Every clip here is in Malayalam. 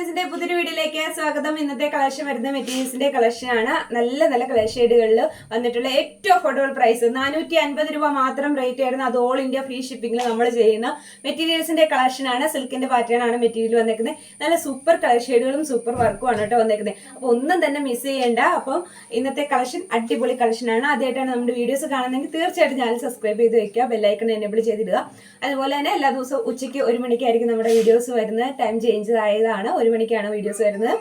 കളക്ഷൻസിന്റെ പുതിയൊരു വീഡിയോയിലേക്ക് സ്വാഗതം. ഇന്നത്തെ കളക്ഷൻ വരുന്ന മെറ്റീരിയൽസിന്റെ കളക്ഷൻ ആണ്. നല്ല നല്ല കളർ ഷെയ്ഡുകളിൽ വന്നിട്ടുള്ള ഏറ്റവും അഫോർഡബിൾ പ്രൈസ് 450 രൂപ മാത്രം റേറ്റ് ആയിരുന്നു. അത് ഓൾ ഇന്ത്യ ഫ്രീ ഷിപ്പിംഗിൽ നമ്മൾ ചെയ്യുന്ന മെറ്റീരിയൽസിന്റെ കളക്ഷൻ ആണ്. സിൽക്കിന്റെ പാറ്റേൺ ആണ് മെറ്റീരിയൽ വന്നേക്കുന്നത്. നല്ല സൂപ്പർ കളർ ഷെയ്ഡുകളും സൂപ്പർ വർക്കും ആണ് കേട്ടോ വന്നേക്കുന്നത്. അപ്പൊ ഒന്നും തന്നെ മിസ് ചെയ്യേണ്ട. അപ്പം ഇന്നത്തെ കളക്ഷൻ അടിപൊളി കളക്ഷൻ ആണ്. ആദ്യമായിട്ടാണ് നമ്മുടെ വീഡിയോസ് കാണുന്നതെങ്കിൽ തീർച്ചയായിട്ടും ചാനൽ സബ്സ്ക്രൈബ് ചെയ്ത് വെക്കുക, ബെല്ലൈക്കൺ എനേബിൾ ചെയ്തിടുക. അതുപോലെ തന്നെ എല്ലാ ദിവസവും ഉച്ചയ്ക്ക് 1 മണിക്കായിരിക്കും നമ്മുടെ വീഡിയോസ് വരുന്നത്. ടൈം ചേഞ്ച് ആയതാണ്, 1 മണിക്കാണ് വീഡിയോസ് വരുന്നത്.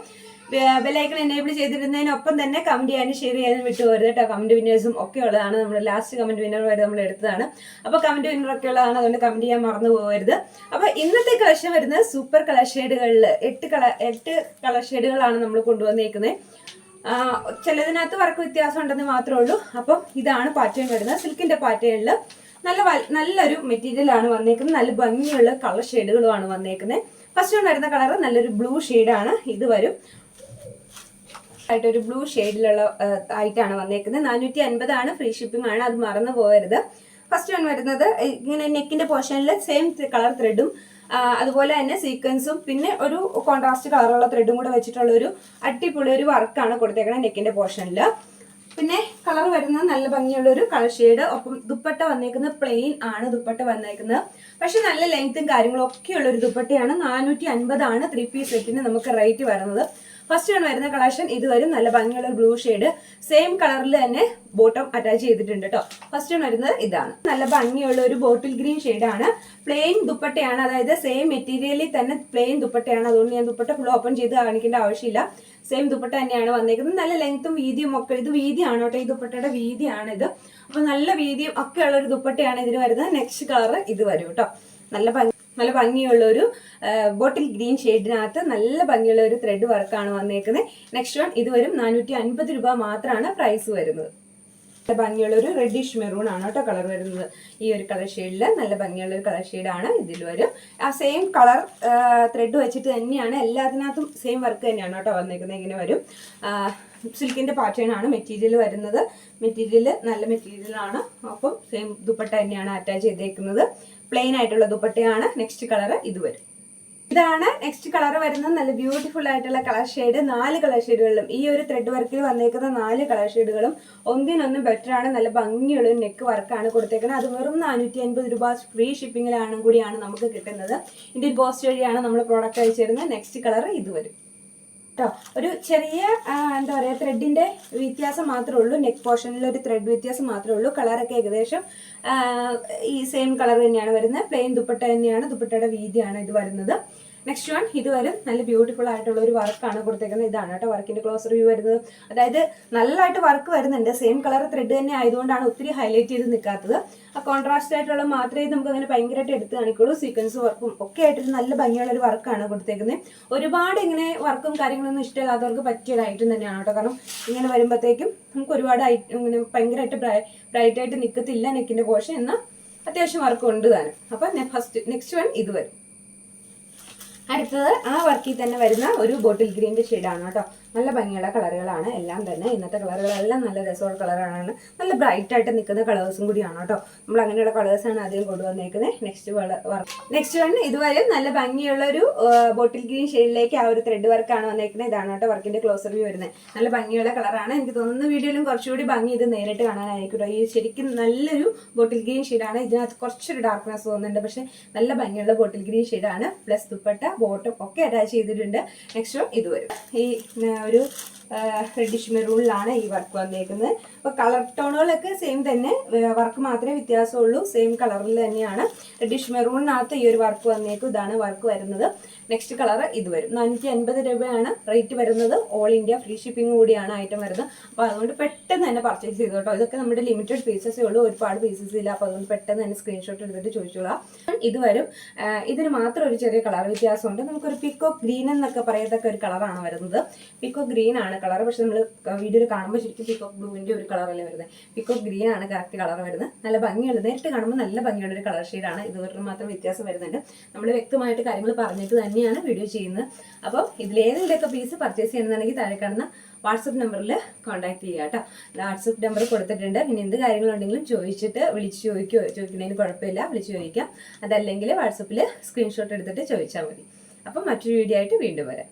ബെല്ലൈക്കൺ എനേബിൾ ചെയ്തിരുന്നതിനൊപ്പം തന്നെ കമന്റ് ചെയ്യാനും ഷെയർ ചെയ്യാനും വിട്ടുപോകരുത് കേട്ടോ. കമന്റ് വിന്നേഴ്സും ഒക്കെ ഉള്ളതാണ്. നമ്മൾ ലാസ്റ്റ് കമന്റ് വിന്നർ വരെ നമ്മൾ എടുത്തതാണ്. അപ്പൊ കമന്റ് വിന്നർ ഒക്കെ ഉള്ളതാണ്, അതുകൊണ്ട് കമന്റ് ചെയ്യാൻ മറന്നു പോകരുത്. അപ്പൊ ഇന്നത്തെ കളക്ഷൻ വരുന്നത് സൂപ്പർ കളർ ഷെയ്ഡുകളിൽ 8 കളർ ഷെയ്ഡുകളാണ് നമ്മൾ കൊണ്ടുവന്നേക്കുന്നത്. ചിലതിനകത്ത് വർക്ക് വ്യത്യാസം ഉണ്ടെന്ന് മാത്രമേ ഉള്ളൂ. അപ്പം ഇതാണ് പാറ്റേൺ വരുന്നത്. സിൽക്കിന്റെ പാറ്റേണിൽ നല്ലൊരു മെറ്റീരിയൽ ആണ് വന്നേക്കുന്നത്. നല്ല ഭംഗിയുള്ള കളർ ഷെയ്ഡുകളുമാണ് വന്നേക്കുന്നത്. ഫസ്റ്റ് വൺ വരുന്ന കളർ നല്ലൊരു ബ്ലൂ ഷെയ്ഡാണ്. ഇത് വരും ആയിട്ടൊരു ബ്ലൂ ഷെയ്ഡിലുള്ള ആയിട്ടാണ് വന്നേക്കുന്നത്. 450 ആണ്, ഫ്രീ ഷിപ്പിംഗ് ആണ്, അത് മറന്നു പോകരുത്. ഫസ്റ്റ് വൺ വരുന്നത് ഇങ്ങനെ നെക്കിന്റെ പോർഷനിൽ സെയിം കളർ ത്രെഡും അതുപോലെ തന്നെ സീക്വൻസും പിന്നെ ഒരു കോൺട്രാസ്റ്റ് കളറുള്ള ത്രെഡും കൂടെ വെച്ചിട്ടുള്ള ഒരു അടിപൊളി ഒരു വർക്കാണ് കൊടുത്തേക്കുന്നത് നെക്കിന്റെ പോർഷനിൽ. പിന്നെ കളർ വരുന്നത് നല്ല ഭംഗിയുള്ള ഒരു കളർ ഷെയ്ഡ്. ഒപ്പം ദുപ്പട്ട വന്നേക്കുന്നത് പ്ലെയിൻ ആണ് ദുപ്പട്ട വന്നേക്കുന്നത്. പക്ഷെ നല്ല ലെങ്ത്തും കാര്യങ്ങളും ഒക്കെ ഉള്ള ഒരു ദുപ്പട്ടയാണ്. 450 ആണ് 3 പീസ് സെറ്റിന് നമുക്ക് റേറ്റ് വരുന്നത്. ഫസ്റ്റ് ആണ് വരുന്ന കളക്ഷൻ ഇത് വരും. നല്ല ഭംഗിയുള്ള ബ്ലൂ ഷെയ്ഡ്, സെയിം കളറിൽ തന്നെ ബോട്ടം അറ്റാച്ച് ചെയ്തിട്ടുണ്ട് കേട്ടോ. ഫസ്റ്റ് ആണ് വരുന്നത് ഇതാണ്. നല്ല ഭംഗിയുള്ള ഒരു ബോട്ടിൽ ഗ്രീൻ ഷെയ്ഡാണ്. പ്ലെയിൻ ദുപ്പട്ടയാണ്, അതായത് സെയിം മെറ്റീരിയലിൽ തന്നെ പ്ലെയിൻ ദുപ്പട്ടയാണ്. അതുകൊണ്ട് ഞാൻ ദുപ്പട്ട ഫുൾ ഓപ്പൺ ചെയ്ത് കാണിക്കേണ്ട ആവശ്യമില്ല. സെയിം ദുപ്പട്ട തന്നെയാണ് വന്നേക്കുന്നത്. നല്ല ലെങ്ത്തും വീതിയും ഒക്കെ. ഇത് വീതിയാണ് കേട്ടോ, ഈ ദുപ്പട്ടയുടെ വീതിയാണ് ഇത്. അപ്പൊ നല്ല വീതിയും ഒക്കെ ഉള്ള ഒരു ദുപ്പട്ടയാണ് ഇതിന് വരുന്നത്. നെക്സ്റ്റ് കളർ ഇത് വരും കേട്ടോ. നല്ല ഭംഗിയുള്ള ഒരു ബോട്ടിൽ ഗ്രീൻ ഷെയ്ഡിനകത്ത് നല്ല ഭംഗിയുള്ള ഒരു ത്രെഡ് വർക്കാണ് വന്നേക്കുന്നത്. നെക്സ്റ്റ് വൺ ഇത് വരും. 450 രൂപ മാത്രമാണ് പ്രൈസ് വരുന്നത്. നല്ല ഭംഗിയുള്ള ഒരു റെഡിഷ് മെറൂൺ ആണ് കേട്ടോ കളർ വരുന്നത്. ഈ ഒരു കളർ ഷെയ്ഡിൽ നല്ല ഭംഗിയുള്ള ഒരു കളർ ഷെയ്ഡാണ് ഇതിൽ വരും. ആ സെയിം കളർ ത്രെഡ് വെച്ചിട്ട് തന്നെയാണ് എല്ലാത്തിനകത്തും സെയിം വർക്ക് തന്നെയാണ് കേട്ടോ വന്നേക്കുന്നത്. ഇങ്ങനെ വരും. സിൽക്കിന്റെ പാറ്റേൺ ആണ് മെറ്റീരിയൽ വരുന്നത്. മെറ്റീരിയൽ നല്ല മെറ്റീരിയൽ ആണ്. അപ്പം സെയിം ദുപ്പട്ട തന്നെയാണ് അറ്റാച്ച് ചെയ്തേക്കുന്നത്. പ്ലെയിൻ ആയിട്ടുള്ള ദുപ്പട്ടയാണ്. നെക്സ്റ്റ് കളർ ഇത് വരും. ഇതാണ് നെക്സ്റ്റ് കളർ വരുന്നത്. നല്ല ബ്യൂട്ടിഫുൾ ആയിട്ടുള്ള കളർ ഷെയ്ഡ്. 4 കളർ ഷെയ്ഡുകളിലും ഈ ഒരു ത്രെഡ് വർക്കിൽ വന്നേക്കുന്ന 4 കളർ ഷെയ്ഡുകളും ഒന്നിനൊന്നും ബെറ്റർ ആണ്. നല്ല ഭംഗിയുള്ള ഒരു നെക്ക് വർക്കാണ് കൊടുത്തേക്കുന്നത്. അത് വെറും 450 രൂപ ഫ്രീ ഷിപ്പിംഗിലാണ് കൂടിയാണ് നമുക്ക് കിട്ടുന്നത്. ഇന്ത്യൻ പോസ്റ്റ് വഴിയാണ് നമ്മൾ പ്രോഡക്റ്റ് അയച്ചു തരുന്നത്. നെക്സ്റ്റ് കളർ ഇത് വരും കേട്ടോ. ഒരു ചെറിയ എന്താ പറയുക ത്രെഡിന്റെ വ്യത്യാസം മാത്രമേ ഉള്ളൂ. നെക്ക് പോർഷനിൽ ഒരു ത്രെഡ് വ്യത്യാസം മാത്രമേ ഉള്ളൂ. കളറൊക്കെ ഏകദേശം ഈ സെയിം കളർ തന്നെയാണ് വരുന്നത്. പ്ലെയിൻ ദുപ്പട്ട തന്നെയാണ്. ദുപ്പട്ടയുടെ വീതിയാണ് ഇത് വരുന്നത്. നെക്സ്റ്റ് വൺ ഇത് വരും. നല്ല ബ്യൂട്ടിഫുൾ ആയിട്ടുള്ള ഒരു വർക്കാണ് കൊടുത്തേക്കുന്നത്. ഇതാണ് കേട്ടോ വർക്കിന്റെ ക്ലോസർ വ്യൂ വരുന്നത്. അതായത് നല്ലതായിട്ട് വർക്ക് വരുന്നുണ്ട്. സെയിം കളർ ത്രെഡ് തന്നെ ആയതുകൊണ്ടാണ് ഒത്തിരി ഹൈലൈറ്റ് ചെയ്ത് നിൽക്കാത്തത്. ആ കോൺട്രാസ്റ്റ് ആയിട്ടുള്ള മാത്രമേ നമുക്ക് അങ്ങനെ ഭയങ്കരമായിട്ട് എടുത്ത് കാണിക്കുള്ളൂ. സീക്വൻസ് വർക്കും ഒക്കെ ആയിട്ട് നല്ല ഭംഗിയുള്ള ഒരു വർക്കാണ് കൊടുത്തേക്കുന്നത്. ഒരുപാട് ഇങ്ങനെ വർക്കും കാര്യങ്ങളൊന്നും ഇഷ്ടമില്ലാത്തവർക്ക് പറ്റിയ ഒരു ഐറ്റം തന്നെയാണ് കേട്ടോ. കാരണം ഇങ്ങനെ വരുമ്പോഴത്തേക്കും നമുക്ക് ഒരുപാട് ഇങ്ങനെ ഭയങ്കരമായിട്ട് ബ്രൈറ്റ് ആയിട്ട് നിൽക്കത്തില്ല നെക്കിന്റെ പോർഷൻ. എന്നാൽ അത്യാവശ്യം വർക്ക് ഉണ്ട് താനും. അപ്പൊ നെക്സ്റ്റ് വൺ ഇത് വരും. അടുത്തത് ആ വർക്കിൽ തന്നെ വരുന്ന ഒരു ബോട്ടിൽ ഗ്രീൻ്റെ ഷെയ്ഡാണ് കേട്ടോ. നല്ല ഭംഗിയുള്ള കളറുകളാണ് എല്ലാം തന്നെ. ഇന്നത്തെ കളറുകളെല്ലാം നല്ല രസമുള്ള കളറാണ്. നല്ല ബ്രൈറ്റ് ആയിട്ട് നിൽക്കുന്ന കളേഴ്സും കൂടിയാണ് കേട്ടോ. നമ്മൾ അങ്ങനെയുള്ള കളേഴ്സാണ് ആദ്യം കൊണ്ടുവന്നേക്കുന്നത്. നെക്സ്റ്റ് വൺ ഇതുവരെ നല്ല ഭംഗിയുള്ള ഒരു ബോട്ടിൽ ഗ്രീൻ ഷെയ്ഡിലേക്ക് ആ ഒരു ത്രെഡ് വർക്കാണ് വന്നേക്കുന്നത്. ഇതാണ് കേട്ടോ വർക്കിന്റെ ക്ലോസർ വ്യൂ വരുന്നത്. നല്ല ഭംഗിയുള്ള കളറാണ്. എനിക്ക് തോന്നുന്ന വീഡിയോയിലും കുറച്ചുകൂടി ഭംഗി ഇത് നേരിട്ട് കാണാനായിരിക്കും. ഈ ശരിക്കും നല്ലൊരു ബോട്ടിൽ ഗ്രീൻ ഷെയ്ഡാണ്. ഇതിനകത്ത് കുറച്ചൊരു ഡാർക്ക്നെസ് തോന്നുന്നുണ്ട്. പക്ഷെ നല്ല ഭംഗിയുള്ള ബോട്ടിൽ ഗ്രീൻ ഷെയ്ഡാണ്. പ്ലസ് ദുപ്പട്ട ബോട്ടം ഒക്കെ അറ്റാച്ച് ചെയ്തിട്ടുണ്ട്. നെക്സ്റ്റ് വൺ ഇത് വരും. ഈ ഒരു റെഡിഷ് മെറൂണിലാണ് ഈ വർക്ക് വന്നേക്കുന്നത്. അപ്പോൾ കളർ ടോണുകളൊക്കെ സെയിം തന്നെ, വർക്ക് മാത്രമേ വ്യത്യാസമുള്ളൂ. സെയിം കളറിൽ തന്നെയാണ്. റെഡിഷ് മെറൂണിനകത്ത് ഈ ഒരു വർക്ക് വന്നേക്കും. ഇതാണ് വർക്ക് വരുന്നത്. നെക്സ്റ്റ് കളർ ഇത് വരും. 450 രൂപയാണ് റേറ്റ് വരുന്നത്. ഓൾ ഇന്ത്യ ഫ്രീ ഷിപ്പിംഗ് കൂടിയാണ് ഐറ്റം വരുന്നത്. അപ്പോൾ അതുകൊണ്ട് പെട്ടെന്ന് തന്നെ പർച്ചേസ് ചെയ്തു കേട്ടോ. ഇതൊക്കെ നമ്മുടെ ലിമിറ്റഡ് പീസസേ ഉള്ളൂ, ഒരുപാട് പീസസ് ഇല്ല. അപ്പോൾ അതുകൊണ്ട് പെട്ടെന്ന് തന്നെ സ്ക്രീൻഷോട്ട് എടുത്തിട്ട് ചോദിച്ചോളാം. ഇത് വരും. ഇതിന് മാത്രം ഒരു ചെറിയ കളർ വ്യത്യാസമുണ്ട്. നമുക്കൊരു പിക്കോക്ക് ഗ്രീൻ എന്നൊക്കെ പറയത്തക്ക ഒരു കളറാണ് വരുന്നത്. പിക്കോക്ക് ഗ്രീൻ ആണ് കളർ. പക്ഷെ നമ്മൾ വീഡിയോയിൽ കാണുമ്പോൾ ശരിക്കും പിക്കോക്ക് ബ്ലൂവിൻ്റെ ഒരു കളറല്ലേ വരുന്നത്. പിക്കോക്ക് ഗ്രീൻ ആണ് കറക്റ്റ് കളർ വരുന്നത്. നല്ല ഭംഗിയുള്ളത്, നേരിട്ട് കാണുമ്പോൾ നല്ല ഭംഗിയുള്ള ഒരു കളർ ഷെയ്ഡാണ്. ഇതുവരെ മാത്രം വ്യത്യാസം വരുന്നുണ്ട്. നമ്മൾ വ്യക്തമായിട്ട് കാര്യങ്ങൾ പറഞ്ഞിട്ട് തന്നെയാണ് വീഡിയോ ചെയ്യുന്നത്. അപ്പോൾ ഇതിലേതെങ്കിലുമൊക്കെ പീസ് പർച്ചേസ് ചെയ്യണമെന്നുണ്ടെങ്കിൽ താഴെ കാണുന്ന വാട്സപ്പ് നമ്പറിൽ കോൺടാക്ട് ചെയ്യുക കേട്ടോ. വാട്സപ്പ് നമ്പർ കൊടുത്തിട്ടുണ്ട്. പിന്നെ എന്ത് കാര്യങ്ങളുണ്ടെങ്കിലും ചോദിച്ചിട്ട് വിളിച്ച് ചോദിക്കുന്നതിന് കുഴപ്പമില്ല, വിളിച്ച് ചോദിക്കാം. അതല്ലെങ്കിൽ വാട്സപ്പിൽ സ്ക്രീൻഷോട്ട് എടുത്തിട്ട് ചോദിച്ചാൽ മതി. അപ്പം മറ്റൊരു വീഡിയോ ആയിട്ട് വീണ്ടും വരാം.